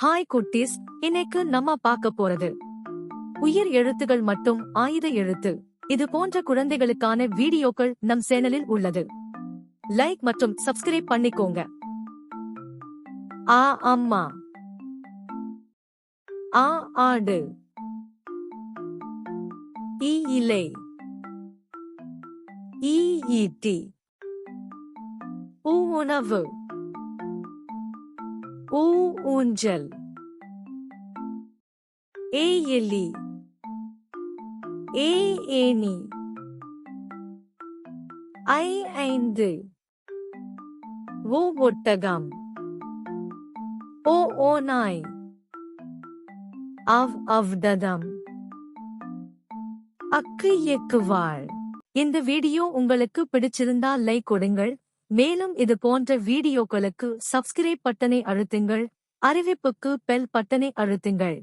Hi குட்டீஸ், இன்னைக்கு நம்ம பார்க்க போறது உயிர் எழுத்துகள் மட்டும் ஆயுத எழுத்து. இது போன்ற குழந்தைகளுக்கான வீடியோக்கள் நம் சேனலில் உள்ளது. லைக் மற்றும் சப்ஸ்கிரைப் பண்ணிக்கோங்க. ஆ அம்மா, ஆ ஆடு, ஈ இலை, ஈ ஈட்டி, ஊ உணவு, ஊ ஊஞ்சல், ஏ எலி, ஏ ஏனி, ஐ ஐந்து, ஓ ஒட்டகம், ஓ ஓநாய், அவ் அவ்டதம், அக்கு எக்குவாள். இந்த வீடியோ உங்களுக்கு பிடிச்சிருந்தா லைக் கொடுங்கள். மேலும் இது போன்ற வீடியோக்களுக்கு சப்ஸ்கிரைப் பட்டனை அழுத்துங்கள். அறிவிப்புக்கு பெல் பட்டனை அழுத்துங்கள்.